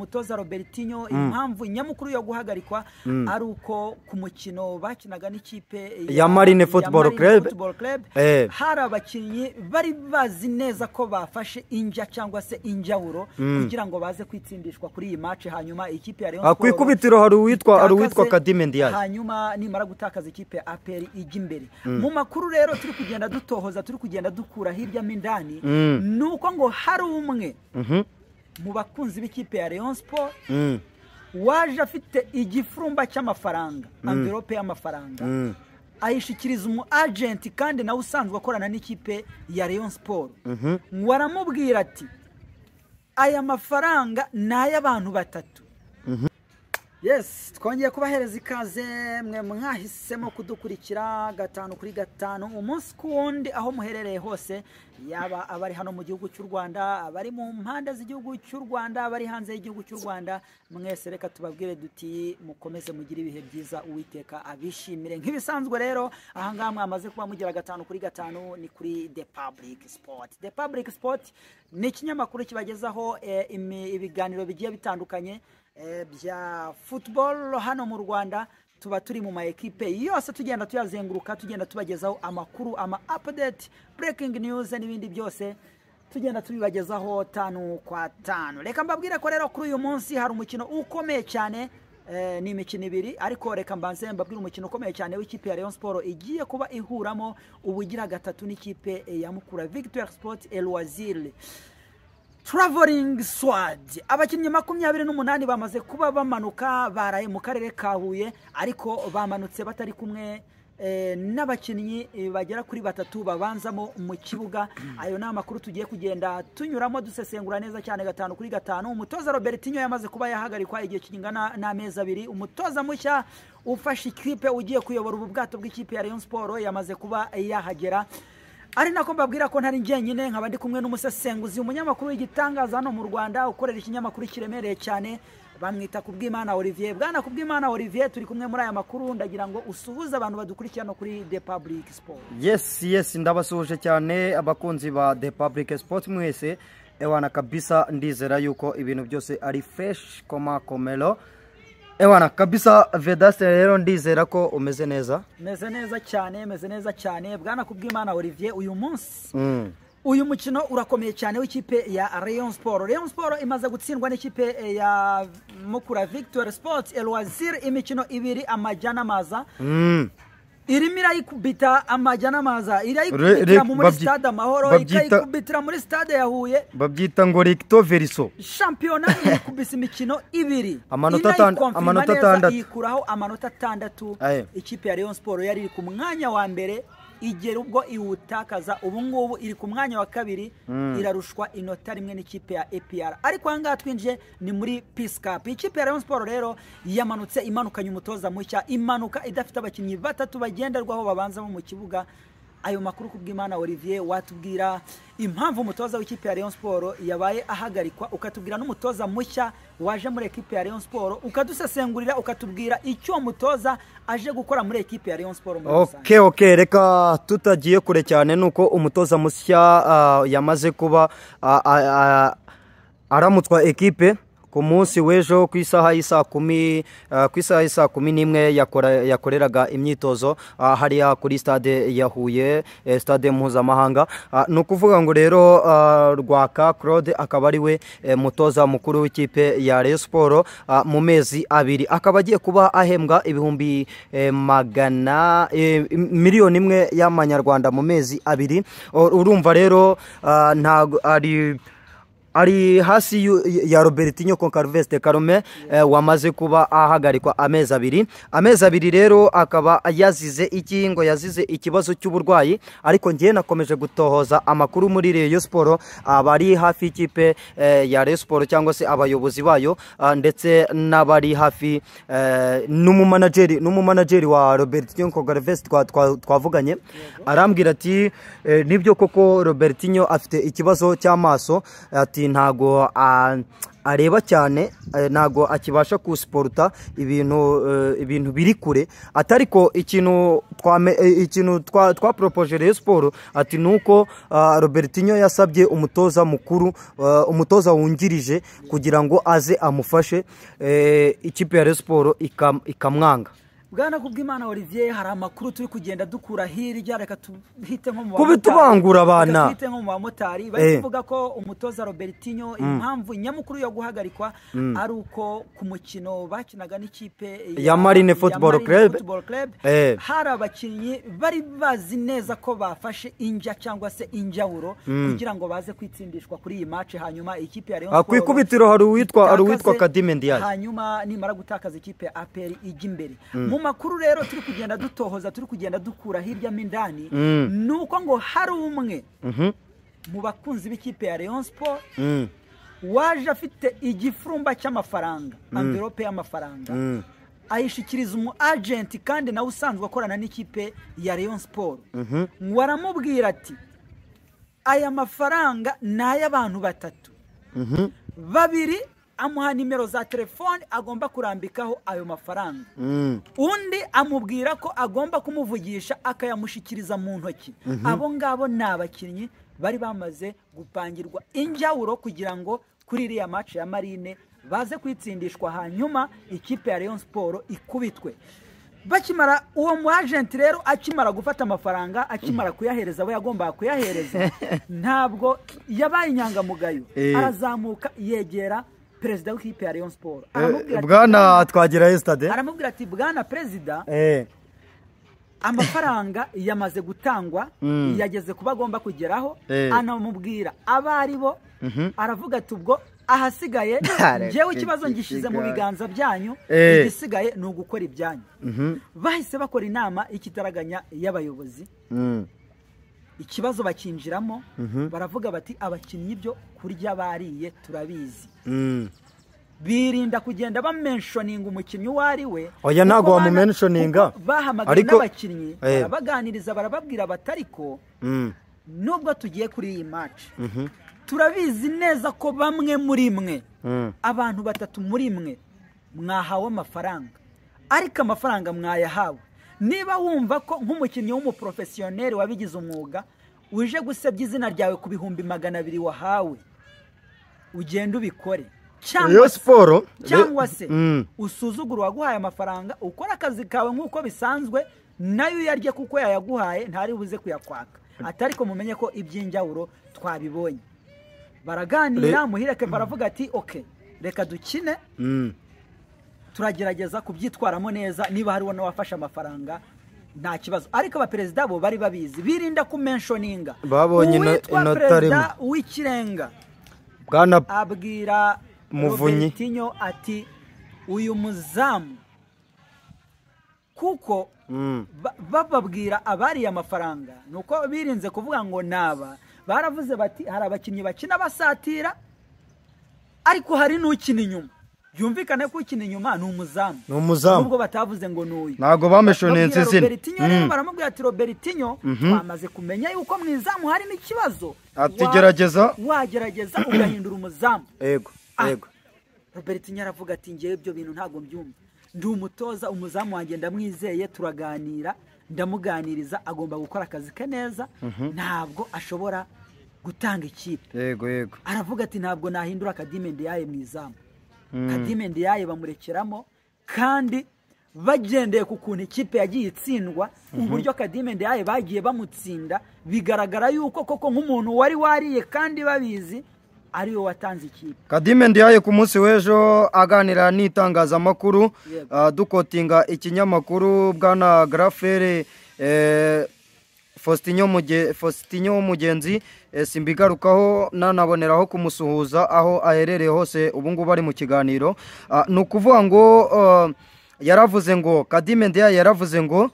umutoza Robertinho impamvu nyamukuru yo guhagarikwa ari uko ku mukino bakinaga n'ikipe ya Marine Football Club hari abakinnyi bari bazi neza ko bafashe inja cyangwa se injawuro kugira ngo baze kwitsindishwa kuri iyi match hanyuma ikipe ya Rayon Sport kwikubitiro hari uwitwa Kadime Ndiaye hanyuma nimara gutakaza ikipe ya APR ijya imbere mu makuru rero turi kugenda dutohoza turi kugenda dukura hirya mindani nuko ngo hari umwe mu bakunzi b'ikipe ya Rayon Sport waje afite igifurumba cy'amafaranga envelope y'amafaranga ayishikiriza umu agent kandi nawe usanzwe akorana n'ikipe ya Rayon Sport waramubwira ati aya mafaranga n'ay'abantu batatu yes twongeye kubahereza ikaze mwe mwahisemo kudukurikira 5 umunsi kundi aho muherereye hose yaba abari hano mu gihugu cy'u Rwanda abari mu mpande z'igihugu cy'u Rwanda abari hanze y'igihugu cy'u Rwanda mwese reka tubabwire duti mukomeze mugira ibihe byiza Uwiteka abishimire nk'ibisanzwe rero aha ngaha mwamaze kuba mugira 5 ni kuri The Public Sport. The Public Sport ni ikinyamakuru kibagezaho ibiganiro bigiye bitandukanye bya football hano mu Rwanda tuba turi mu ma equipe yose tugenda tuyazenguruka tugenda tubagezaho amakuru update breaking news n'ibindi byose tugenda tubibagezaho 5 kwa 5 reka mbabwire ko rero kuri uyu munsi hari umukino ukomeye cyane ni imikino ibiri ariko reka mbanze mbabwire umukino ukomeye cyane w'ikipe ya Rayon Sport igiye kuba ihuramo ubugira gatatu n'ikipe ya Mukura Victoire Sport et Loisir Traveling Squad. Abakinnyi 28 bamaze kuba bamanuka baraye mu karere ka Huye ariko bamanutse batari kumwe n'abakinnyi bagera kuri 3 babanzamo mu kibuga. Ayo na makuru tugiye kugenda tunyuramo dusesengura neza cyane 5 umutoza Robertinho yamaze kuba yahagarikwa igihe kingana n'amezi 2 umutoza mushya ufashe ikipe ugiye kuyobora ubu bwato bw'ikipe ya Rayon Sport yamaze kuba yahagera. Ari nako mbabwira ko ntari njyenyine nkaba ndi kumwe n'umusesenguzi umunyamakuru w'igitangaza hano mu Rwanda ukorera ikinyamakuru kiremereye cyane bamwita Kubwimana Olivier. Bwana Kubwimana Olivier turi kumwe muri aya makuru ndagira ngo usuhuze abantu badukurikirana kuri The Public Sport. Yes ndabasuhuje cyane abakunzi ba The Public Sport mwese ewana kabisa ndizera yuko ibintu byose ari fresh koma komelo. Ewana kabisa Vedaste rero ndizera ko umeze neza. Meze neza cyane Bwana Kubwimana Olivier uyu munsi. Uyu mukino urakomeye cyane w'ikipe ya Rayon Sport. Rayon Sport imaze gutsindwa n'ikipe ya Mukura Victoire Sport et Loisir imikino 2 amajana maza. Irimira ikubita amajana maza irayikubitira muri stade Amahoro ikayikubitira muri stade ya Huye babyita ngo recto verso championnat ikubisa imikino 2 amanota 6 ikuraho amanota 6 ikipe ya Rayon Sport yari ku mwanya wa mbere igera ubwo iwutakaza ubu ngubu iri ku mwanya wa 2 irarushwa inota rimwe n'ikipe ya APR ariko hanga twinje ni muri Peace Cup. Ikipe ya Rayon Sport rero yamanutse imanukanye umutoza mushya imanuka idafite abakinnyi 3 bagenderwaho babanza mu kibuga. Ayo makuru Kubwimana Olivier watubwira impamvu umutoza w'ikipe ya Rayon Sport yabaye ahagarikwa ukatubwira n'umutoza mushya waje muri ekipe ya Rayon Sport ukadusesengurira ukatubwira icyo umutoza aje gukora muri ekipe ya Rayon Sport. Okay reka tutagiye kure cyane nuko umutoza mushya yamaze kuba aramutswa ekipe ku munsi wejo ku isaha y'isa 10 yakoreraga imyitozo hariya kuri stade ya Huye stade mpuzamahanga. No kuvuga ngo rero Rwaka Claude akaba ari we mutoza mukuru w'ikipe ya Rayon Sport mu mezi 2 akaba agiye kuba ahembwa ibihumbi miliyoni 1 y'amanyarwanda mu mezi 2. Urumva rero ntago ari hasi ya Robertinho Concarveste Karume wamaze kuba ahagarikwa amezi 2 rero akaba yazize yazize ikibazo cy'uburwayi ariko ngiye nakomeje gutohoza amakuru muri Rayon Sport abari hafi ikipe ya Rayon Sport cyangwa se abayobozi bayo ndetse n'abari hafi n'umumanageri wa Robertinho Concarveste twavuganye arambwira ati nibyo koko Robertinho afite ikibazo cy'amaso ati ntago areba cyane ntago akibasha kusiporuta ibintu biri kure atariko ikintu twaporopoje Rayon Sport ati nuko Robertinho yasabye umutoza mukuru umutoza wungirije kugira ngo aze amufashe ikipe ya Rayon Sport ikamwanga. Bwana Kubwimana Olivier, hari amakuru turi kugenda dukura hirya, reka tuhite nko mu kubitubangura abana, tuhite nko mu bamotari bari kuvuga ko umutoza Robertinho impamvu nyamukuru yo guhagarikwa ari uko ku mukino bakinaga n'ikipe ya Marine Football Club hari abakinnyi bari bazi neza ko bafashe inja cyangwa se injawuro kugira ngo baze kwitsindishwa kuri iyi match, hanyuma ikipe ya Rayon Sport kwikubitiro hari uwitwa Kadime Ndiaye, hanyuma nimara gutakaza ikipe ya APR ijya imbere. Makuru rero turi kugenda dutohoza, turi kugenda dukura hirya mindani nuko ngo hari umwe mu bakunzi b'ikipe ya Rayon Sport waje afite igifurumba cy'amafaranga, envelope y'amafaranga ayishikiriza umu agent kandi nawe usanzwe akorana n'ikipe ya Rayon Sport, waramubwira ati aya mafaranga ni ay'abantu batatu, babiri amuha nimero za telefone agomba kurambikaho ayo mafaranga, undi amubwira ko agomba kumuvugisha akayamushikiriza mu ntoki. Abo ngabo ni abakinnyi bari bamaze gupangirwa injawuro kugira ngo kuri iriya match ya Marine baze kwitsindishwa, hanyuma ikipe ya Rayon Sport ikubitwe. Bakimara uwo mu agent rero akimara gufata amafaranga, akimara kuyahereza abo yagomba kuyahereza, ntabwo yabaye inyangamugayo, arazamuka yegera perezida w'ikipe ya Rayon Sport, bwana Twagirayezu Stade, aramubwira ati bwana perezida, amafaranga yamaze gutangwa, yageze kuba agomba kugeraho, anamubwira abari bo, aravuga ati ubwo ahasigaye jewe ikibazo ngishize mu biganza byanyu, igisigaye ni ugukora ibyanyu. Bahise bakora inama ikitaraganya y'abayobozi, ikibazo bakinjiramo, baravuga bati abakinnyi ibyo kurya bariye turabizi, birinda kugenda bamenshoninga umukinnyi wari we. Oya ntago wamumenshoninga, bahamagaye n'abakinnyi barabaganiriza, barababwira batariko nubwo tugiye kuri iyi match turabizi neza ko bamwe muri mwe, abantu batatu muri mwe mwahawe amafaranga, ariko amafaranga mwayahawe. Niba wumva ko nk'umukinnyi w'umuprofessioneri wabigize umwuga uje gusebya izina ryawe ku bihumbi 200 wahawe, ugenda ubikore, cyangwa se usuzugura waguhaye amafaranga, ukora akazi kawe nk'uko bisanzwe, nayo yarye kuko yayaguhaye ntari buze kuyakwaka. Atariko mumenye ko iby'injawuro twabibonye. Baraganira, Muhireke baravuga ati okay, reka dukine, turagerageza kubyitwaramo neza, niba hari wano wafashe amafaranga nta kibazo. Ariko abaperezida bo bari babizi, birinda kumenshoninga. Babonye perezida w'ikirenga bwana abwira Robertinho ati uyu muzamu, kuko bababwira abari amafaranga, nuko birinze kuvuga ngo naba, baravuze bati hari abakinnyi bakina basatira ariko hari n'ukina inyuma, byumvikane ko ukina inyuma ni umuzamu, nubwo batavuze ngo n'uyu, ntago bameshonenze izina. Robertinho rero baramubwira ati Robertinho, twamaze kumenya yuko mu izamu harimo ikibazo, ati wagerageza ugahindura umuzamu. Yego. Robertinho aravuga ati ngewe ibyo bintu ntago mbyumva, ndi umutoza, umuzamu wanjye ndamwizeye, turaganira, ndamuganiriza, agomba gukora akazi ke neza, ntabwo ashobora gutanga ikipe. Yego. Aravuga ati ntabwo nahindura Kadime Ndiaye mu izamu. Kadime Ndiaye bamurekeramo, kandi bagendeye ku kuntu ikipe yagiye itsindwa, uburyo Kadime Ndiaye bagiye bamutsinda, bigaragara yuko koko nk'umuntu wari wariye kandi babizi ariwe watanze ikipe. Kadime Ndiaye ku munsi w'ejo aganira n'itangazamakuru, dukotinga ikinyamakuru, bwana Grafere Faustinho Mugenzi, simbigarukaho nanaboneraho kumusuhuza aho aherereye hose, ubu ngubu ari mu kiganiro. Ni ukuvuga ngo yaravuze ngo Kadime Ndiaye yaravuze ngo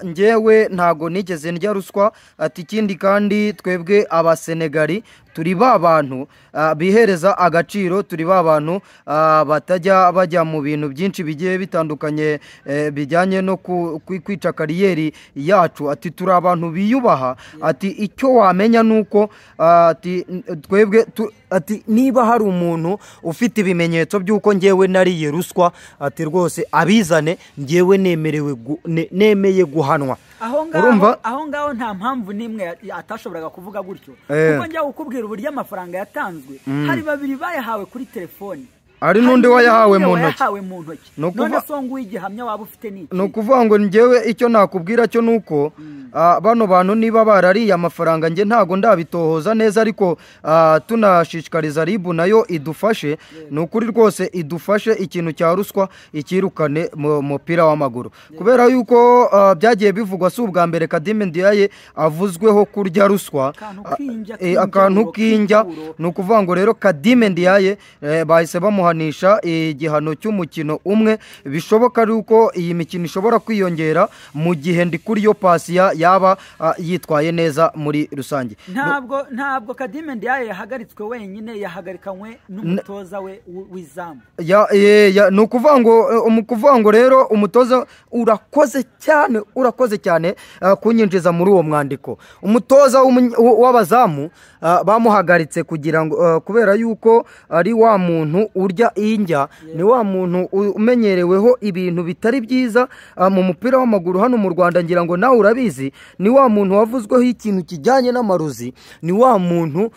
ngewe ntago nigeze ndya ruswa, ati ikindi kandi twebwe abasenegali turi ba bantu bihereza agaciro, turi ba bantu batajya bajya mu bintu byinshi bigiye bitandukanye bijyanye no kwica kariyeri yacu. Ati turi abantu biyubaha, ati icyo wamenya nuko ati twebwe ati niba hari umuntu ufite ibimenyetso by'uko ngewe nariye ruswa, ati rwose abizane, ngewe nemeye guhanwa. aho ngaho nta mpamvu n'imwe atashoboraga kuvuga gutyo, kuko njya kukubwira uburyo amafaranga yatanzwe, hari babiri bayahawe kuri telefoni, hari n'undi wayahawe mu ntoki. none so ngo igihamya waba ufite n'iki? ni ukuvuga ngo ngewe icyo nakubwira cyo nuko bano bantu niba barariye amafaranga, nge ntago ndabitohoza neza, ariko tunashishikariza ribu nayo idufashe, ni ukuri rwose idufashe ikintu cya ruswa ikirukane mu mupira w'amaguru, kubera yuko byagiye bivugwa si ubwa mbere Kadime Ndiaye avuzweho kurya ruswa, akantu kinjya. ni ukuvuga ngo rero Kadime Ndiaye bahise bamuhanisha igihano cy'umukino umwe. Bishoboka yuko iyi mikino ishobora kwiyongera mu gihe Ndikuriyo Patient yaba yitwaye neza muri rusange. Ntabwo Kadime Ndiaye yahagaritswe wenyine, yahagarikanywe n'umutoza we w'izamu. ni ukuvuga ngo rero umutoza urakoze cyane kunyinjiza muri uwo mwandiko. Umutoza w'abazamu bamuhagaritse kugira ngo kubera yuko ari wa muntu urya injya, ni wa muntu umenyereweho ibintu bitari byiza mu mupira w'amaguru hano mu Rwanda. Ngira ngo nawe urabizi, ni wa muntu wavuzweho ikintu kijyanye n'amarozi, ni wa muntu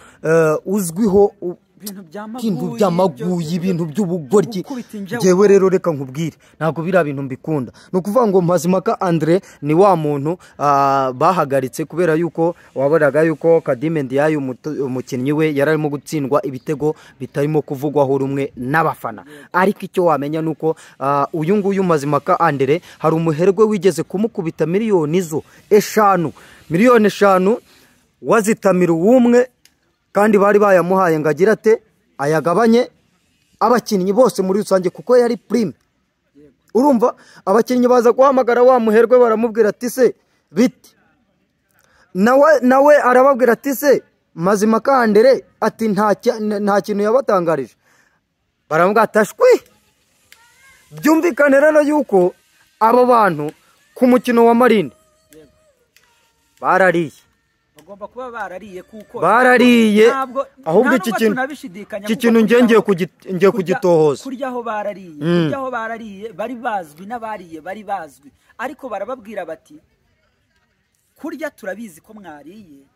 uzwiho ibintu by'amaguyi, ibintu by'ubugoryi. Ngewe rero reka nkubwire, ntabwo biriya bintu mbikunda. ni ukuvuga ngo Mazimhaka Andre ni wa muntu bahagaritse kubera yuko wabonaga yuko Kadime Ndiaye umukinnyi we yari arimo gutsindwa ibitego bitarimo kuvugwaho rumwe n'abafana. Ariko icyo wamenya nuko uyu nguyu Mazimhaka Andre hari umuherwe wigeze kumukubita miliyoni eshanu wazitamira uwumwe, kandi bari bayamuhaye ngo agira ate ayagabanye abakinnyi bose muri rusange, kuko yari prime. Urumva abakinnyi baza guhamagara wa muherwe, baramubwira ati se biti, nawe arababwira ati se Mazimhaka Andre ati nta kintu yabatangarije. Baramubwira atashwi. Byumvikane rero yuko abo bantu ku mukino wa Marine barariye, bagomba kuba barariye, kuko barariye. Ahubwo iki kintu ngiye kugitohoza. kuryaho barariye bari bazwi, n'abariye bari bazwi, ariko barababwira bati kurya turabizi ko mwariye,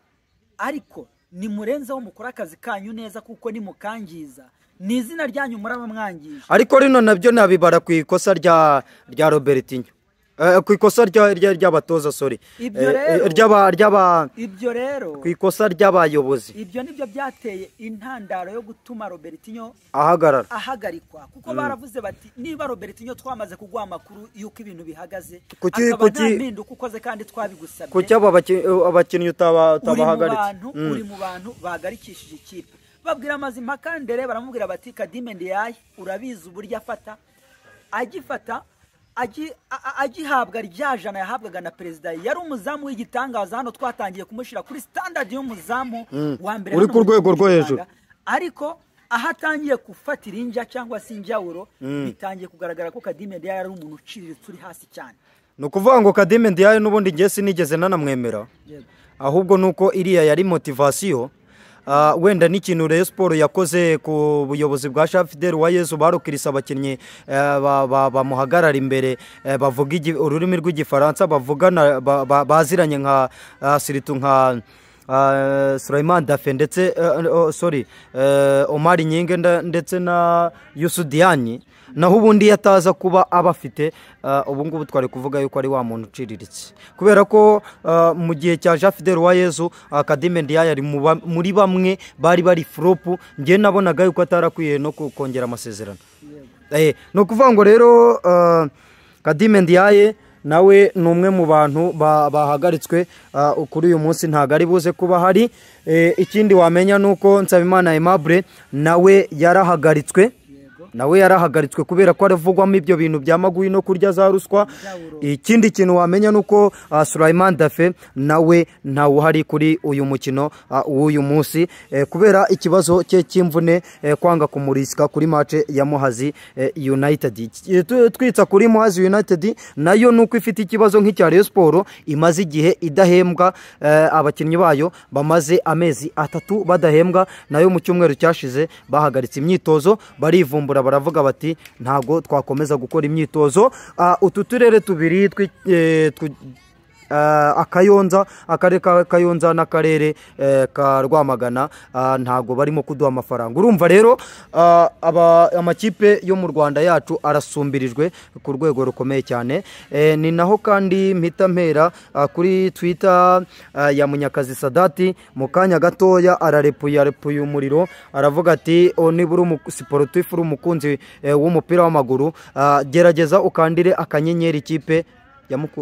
ariko nimurenzeho mukora akazi kanyu neza, kuko nimukangiza ni izina ryanyu muraba mwangije. Ariko rino nabyo nabibara ku ikosa rya Robertinho, ku ikosa ry'abatoza ibyo rero ku ikosa ry'abayobozi. Ibyo nibyo byateye intandaro yo gutuma Robertinho ahagarikwa, kuko baravuze bati niba Robertinho twamaze kuguha amakuru yuko ibintu bihagaze, akaba nta mpinduka ukoze kandi twabigusabye, kuki abakinnyi utabahagaritse? uri mu bantu bahagarikishije ikipe. Babwira Mazimhaka Andre, baramubwira bati Kadime Ndiaye urabizi uburyo agihabwa rya jana yahabwaga na perezida, yari umuzamu w'igitangaza. Hano twatangiye kumushyira kuri standard y'umuzamu wa mbere uri ku rwego rwo hejuru, ariko aho atangiye gufatira injya cyangwa se injyawuro, bitangiye kugaragara ko Kadime Ndiaye ari umuntu uciriritse uri hasi cyane. ni ukuvuga ngo Kadime Ndiaye n'ubundi ngiye sinigeze nanamwemera, ahubwo nuko iriya yari motivasiyo. Wenda n'ikintu Rayon Sport yakoze ku buyobozi bwa Jean Fidèle Uwayezu, barukirisa abakinnyi bamuhagarara imbere, bavuga ururimi rw'igifaransa, bavugana baziranye nka Siritu nka Sulaiman Dafe ndetse Omar Nyinge ndetse na Youssou Diani. Naho ubundi yataza kuba abafite ubu ngubu twari kuvuga yuko ari wa muntu uciriritse, kubera ko mu gihe cya Jean Fidèle Uwayezu Kadime Ndiaye ari muri bamwe bari flop. Ngiye nabonaga yuko atarakwiye no kongera amasezerano. No kuvuga ngo rero Kadime Ndiaye nawe ni umwe mu bantu bahagaritswe kuri uyu munsi, ntago ari buze kuba hari. Ikindi wamenya nuko Nsabimana Aimable nawe yarahagaritswe. nawe yarahagaritswe kubera ko aravugwamo ibyo bintu byamaguye no kurya za ruswa. Ikindi kintu wamenya nuko Sulaiman Dafe nawe ntawe uhari kuri uyu mukino w'uyu munsi kubera ikibazo cye cy'imvune kwanga kumurisika kuri match ya Muhazi United. Twitsa kuri Muhazi United nayo nuko ifite ikibazo nk'icya Rayon Sport imaze igihe idahembwa, abakinnyi bayo bamaze amezi 3 badahembwa, nayo mu cyumweru cyashize bahagaritse imyitozo barivumbura baravuga bati ntago twakomeza gukora imyitozo. Utu turere tubiri Akayonza, akarere ka Kayonza n'akarere ka Rwamagana ntago barimo kuduha amafaranga. Urumva rero amakipe yo mu Rwanda yacu arasumbirijwe ku rwego rukomeye cyane. Ni naho kandi mpita mpera kuri Twitter ya Munyakazi Sadati mu kanya gatoya ararepuye umuriro aravuga ati nibura umusportif uri umukunzi w'umupira w'amaguru gerageza ukandire akanyenyeri ikipe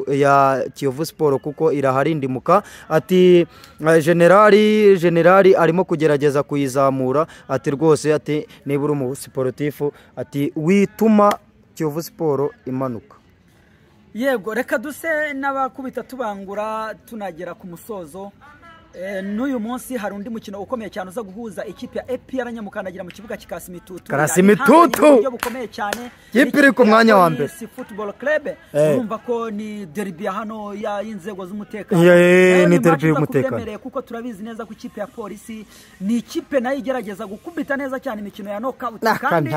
ya Kiyovu Sport kuko iraharindimuka. Ati generali arimo kugerageza kuyizamura, ati rwose ati nibura umusportifu ati wituma Kiyovu Sport imanuka. Yego, reka duse n'abakubita tubangura tunagera ku musozo. N'uyu munsi hari undi mukino ukomeye cyane uza guhuza ikipe ya APR Nyamukandagira mu kibuga cy'Ikasimitutu. Kasimitutu bukomeye cyane. Ikipe iri ku mwanya wa mbere. Football Club. Urumva ko ni derby hano y'inzego z'umutekano. Ni derby y'umutekano. Kuko turabizi neza ko ikipe ya polisi ni ikipe nayo igerageza gukubita neza cyane imikino ya knockout kandi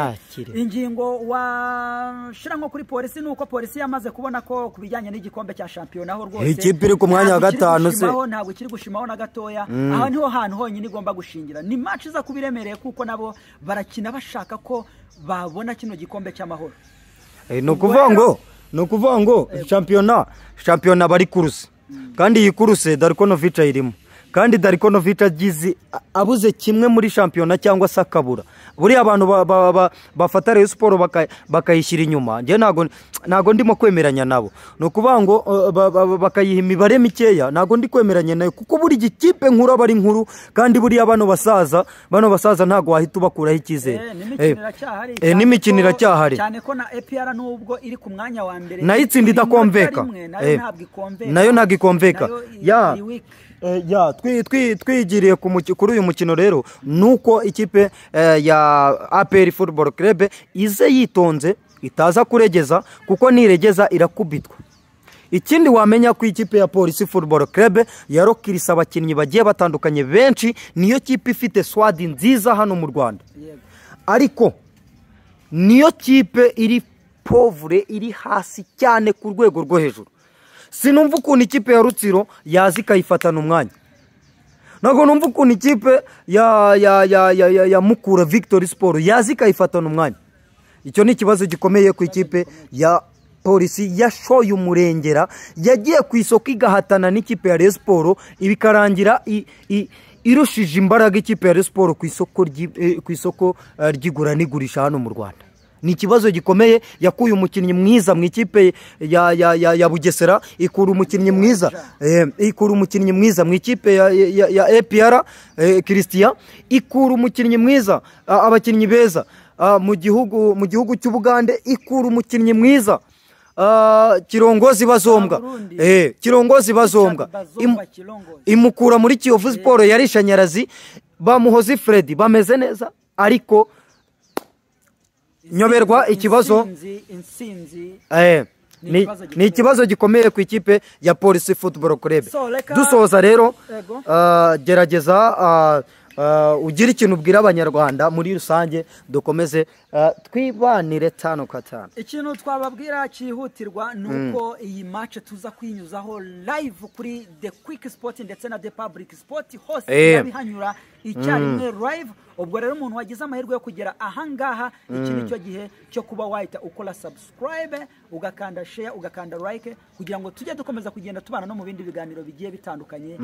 ingingo washira nko kuri polisi nuko polisi yamaze kubona ko kubijyanye n'igikombe cya champion aho rwose. Ikipe iri ku mwanya wa 5 se. Ntabwo kiri gushimaho na gatoya. Aha niho hantu honyine igomba gushingira. Ni match iza kubiremereye kuko nabo barakina bashaka ko babona kino gikombe cy'amahoro. No kuvuga ngo championnat bari kuruse. Kandi iyi kuruse Darkonovic irimo. Kandi Darkonovic agize abuze kimwe muri championnat cyangwa sakabura. Buri abantu bafata Rayon Sport bakayishyira inyuma. Nje nago ndimo kwemeranya nabo. No kuvuga ngo bakayiha imibare mikeya, nago ndi kwemeranya nayo kuko buri gikipe nkuru abari nkuru kandi buri abano basaza ntago wahita bakuraho ikizere. N'imikino iracyahari. Cyane ko na APR nubwo iri ku mwanya wa mbere. Nayo itsinda idakomveka. Nayo ntabwo ikomveka. Twigiriye kuri uyu mukino rero nuko ikipe ya APR Football Club ize yitonze itaza kuregeza kuko niregeza irakubitwa. Ikindi wamenya ku ikipe ya Police Football Club yarokirisa abakinnyi bagiye batandukanye benshi, niyo kipe ifite swadi nziza hano mu Rwanda. Ariko niyo kipe iri pauvre, iri hasi cyane ku rwego rwo hejuru. Sinumva ukuntu ikipe ya Rutsiro yazi kayifatana umwanya. Nago numva ukuntu ikipe ya Mukura Victory Sport yazi kayifatana umwanya. Icyo ni ikibazo gikomeye ku ikipe ya Polisi yashoye umurengera, yagiye ku isoko igahatana n'ikipe ya Rayon Sport ibikarangira irushije imbaraga ikipe ya Rayon Sport ku isoko ry'igura n'igurisha hano mu Rwanda. Ni ikibazo gikomeye. Yakuye umukinnyi mwiza mu ikipe ya Bugesera, ikura umukinnyi mwiza mu ikipe ya APR Christian, ikura umukinnyi mwiza, abakinnyi beza mu gihugu cy'Ubugande, ikura umukinnyi mwiza Kirongozi bazombwa imukura muri Kiyovu Sport yarishanyarazi, bamuhoze Fred bameze neza, ariko nyoberwa ikibazo ni ikibazo gikomeye ku ikipe ya Police Football Club. Dusoza rero gerageza ugira ikintu ubwira abanyarwanda muri rusange, dukomeze twibanire 5 kwa 5. Ikintu twababwira cyihutirwa nuko iyi match tuza kwinyuzaho live kuri The Quick Sport ndetse na The Public Sport hose yabihanyura icyarimwe live. Ubwo rero umuntu wagize amahirwe yo kugera ahangaha, iki nicyo gihe cyo kuba wahita ukora subscribe, ugakanda share, ugakanda like, kugira ngo tujye dukomeza kugenda tubana no mu bindi biganiro bigiye bitandukanye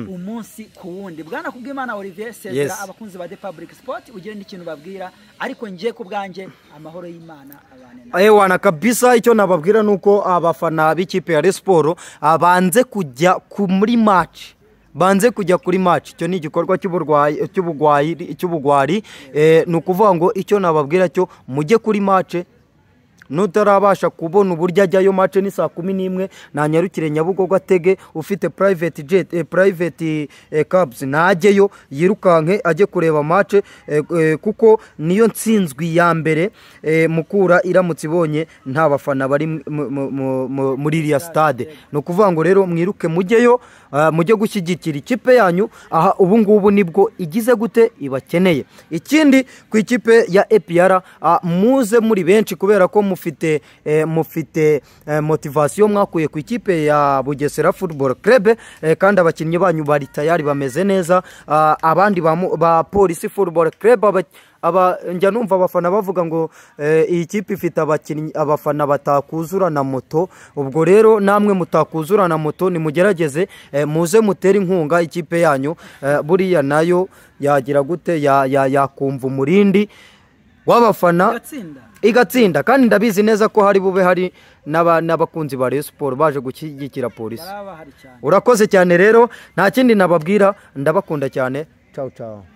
umunsi ku wundi. Bwana Kubwimana Olivier sezera abakunzi ba The Public Sport, ugire n'ikintu babwira, ariko ngiye ku bwanjye amahoro y'Imana abane. Wana kabisa, icyo nababwira nuko abafana b'ikipe ya Rayon Sport abanze kujya muri match banze kujya kuri match. Icyo ni igikorwa cy'ubugwari ni ukuvuga ngo icyo nababwira cyo mujye kuri match. Nutarabasha kubona uburyo ajyayo match ni 11 nanyarukire Nyabugogo atege, ufite private jet private cabs najyeyo yirukanke ajye kureba match kuko niyo nsinzwi ya mbere Mukura iramutse ibonye nta bafana bari muri iriya stade. No kuvuga ngo rero mwiruke mujyeyo mujye gushyigikira ikipe yanyu. Aha ubu ngubu nibwo igize gute ibakeneye. Ikindi ku ikipe ya APR muze muri benshi kubera ko mufite motivation mwakuye ku ikipe ya Bugesera Football Club kandi abakinnyi banyu bari tayari bameze neza. Abandi ba Police Football Club njya numva abafana bavuga ngo iyi kipe ifite abafana batakuzura na moto. Ubwo rero namwe mutakuzura na moto nimugerageze muze mutera inkunga ikipe yanyu, buriya nayo yagira gute yakumva umurindi w'abafana igatsinda. Kandi ndabizi neza ko hari bube hari n'abakunzi ba Rayon Sport baje gushyigikira Polisi. Urakoze cyane rero, nta kindi nababwira, ndabakunda cyane. Ciao ciao.